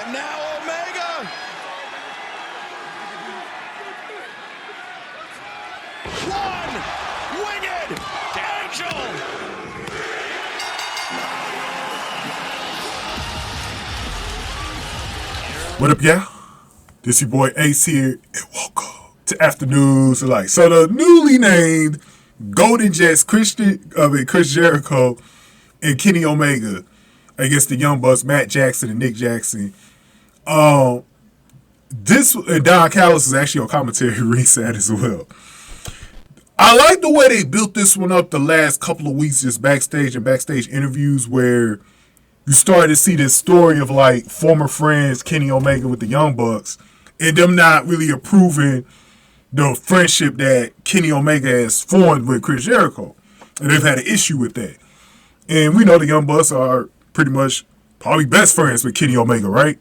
And now Omega. One winged angel. What up, y'all? This your boy Ace here, and welcome to Afternoons Delight. So the newly named Golden Jets, Chris Jericho and Kenny Omega against the Young Bucks, Matt Jackson and Nick Jackson. This Don Callis is actually on commentary ringside as well. I like the way they built this one up the last couple of weeks, just backstage and backstage interviews, where you started to see this story of like former friends Kenny Omega with the Young Bucks and them not really approving the friendship that Kenny Omega has formed with Chris Jericho. And they've had an issue with that. And we know the Young Bucks are pretty much probably best friends with Kenny Omega, right?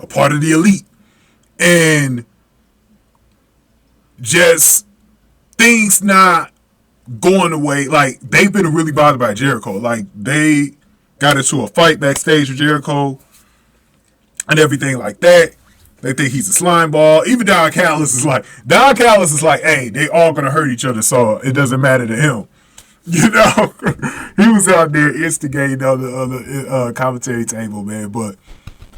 A part of the elite. And just things not going away. Like, they've been really bothered by Jericho. Like, they got into a fight backstage with Jericho and everything like that. They think he's a slime ball. Even Don Callis is like, hey, they all gonna hurt each other, so it doesn't matter to him. You know, he was out there instigating on the commentary table, man. But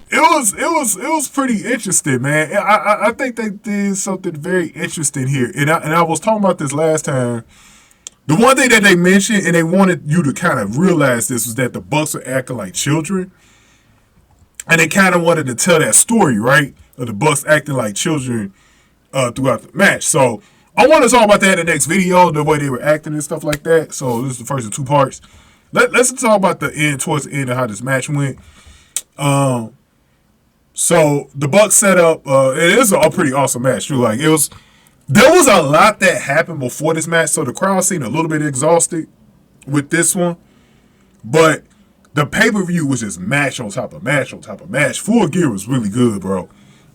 it was pretty interesting, man. I think they did something very interesting here, and I was talking about this last time. The one thing that they mentioned, and they wanted you to kind of realize this, was that the Bucks are acting like children. And they kind of wanted to tell that story, right? Of the Bucks acting like children throughout the match. So I want to talk about that in the next video, the way they were acting and stuff like that. So this is the first of two parts. Let's talk about the end, towards the end of how this match went. So the Bucks set up, it is a pretty awesome match too. Like, there was a lot that happened before this match, so the crowd seemed a little bit exhausted with this one. But the pay-per-view was just match on top of match on top of match. Full Gear was really good, bro.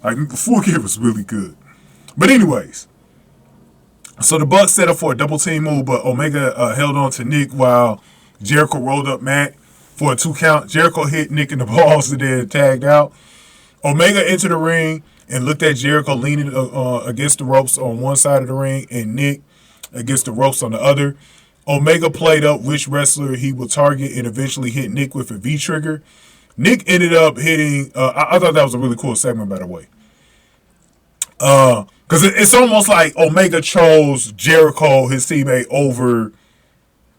Like, Full Gear was really good. But anyways, so the Bucks set up for a double team move, but Omega held on to Nick while Jericho rolled up Matt for a 2 count. Jericho hit Nick in the balls and then tagged out. Omega entered the ring and looked at Jericho leaning against the ropes on one side of the ring and Nick against the ropes on the other. Omega played up which wrestler he would target and eventually hit Nick with a V-trigger. Nick ended up hitting... I thought that was a really cool segment, by the way. Because it's almost like Omega chose Jericho, his teammate, over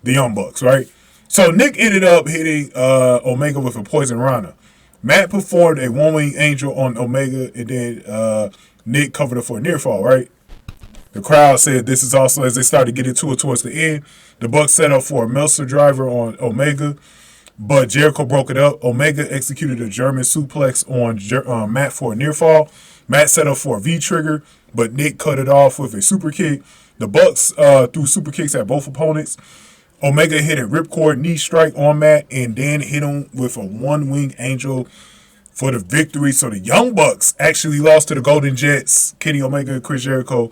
the Young Bucks, right? So Nick ended up hitting Omega with a poison rana. Matt performed a one-wing angel on Omega, and then Nick covered it for a near fall, right? The crowd said this is also, as they started getting to it towards the end, the Bucks set up for a Meltzer driver on Omega, but Jericho broke it up. Omega executed a German suplex on Matt for a near fall. Matt set up for a V-trigger, but Nick cut it off with a super kick. The Bucks threw super kicks at both opponents. Omega hit a ripcord knee strike on Matt and then hit him with a one-wing angel for the victory. So the Young Bucks actually lost to the Golden Jets, Kenny Omega and Chris Jericho,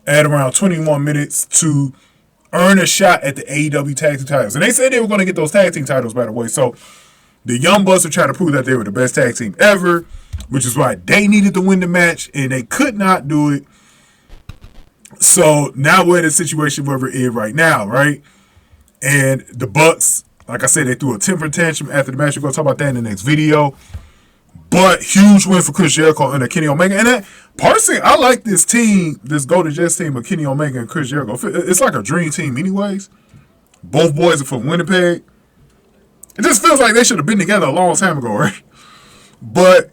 at around 21 minutes to earn a shot at the AEW tag team titles. And they said they were going to get those tag team titles, by the way. So the Young Bucks are trying to prove that they were the best tag team ever, which is why they needed to win the match, and they could not do it. So now we're in a situation where we're in right now, right? And the Bucks, like I said, they threw a temper tantrum after the match. We're going to talk about that in the next video. But huge win for Chris Jericho and Kenny Omega. And personally, I like this team, this Golden Jets team of Kenny Omega and Chris Jericho. It's like a dream team anyways. Both boys are from Winnipeg. It just feels like they should have been together a long time ago, right? But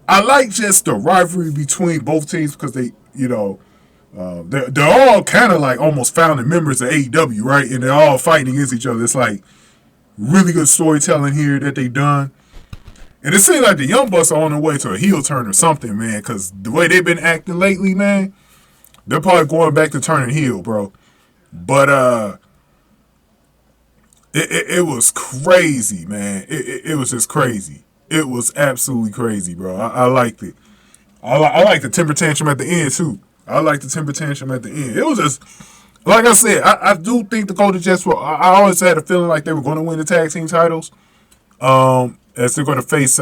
I like just the rivalry between both teams because they, you know, they're all kind of like almost founding members of AEW, right? And they're all fighting against each other. It's like really good storytelling here that they've done. And it seems like the Young Bucks are on their way to a heel turn or something, man, because the way they've been acting lately, man, they're probably going back to turning heel, bro. But it was crazy, man. It was just crazy. It was absolutely crazy, bro. I liked it. I like the temper tantrum at the end, too. I like the temper tantrum at the end. It was just, like I said, I do think the Golden Jets were, I always had a feeling like they were going to win the tag team titles. as they're going to face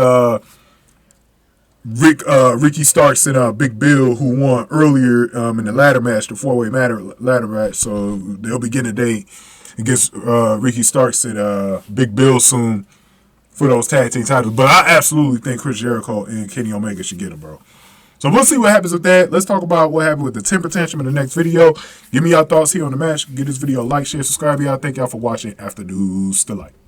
Ricky Starks and Big Bill, who won earlier in the ladder match, the 4-way ladder match. So they'll be getting a date against Ricky Starks and Big Bill soon for those tag team titles. But I absolutely think Chris Jericho and Kenny Omega should get them, bro. So we'll see what happens with that. Let's talk about what happened with the temper tantrum in the next video. Give me your thoughts here on the match. Give this video a like, share, subscribe. Y'all. Thank y'all for watching After News to Light.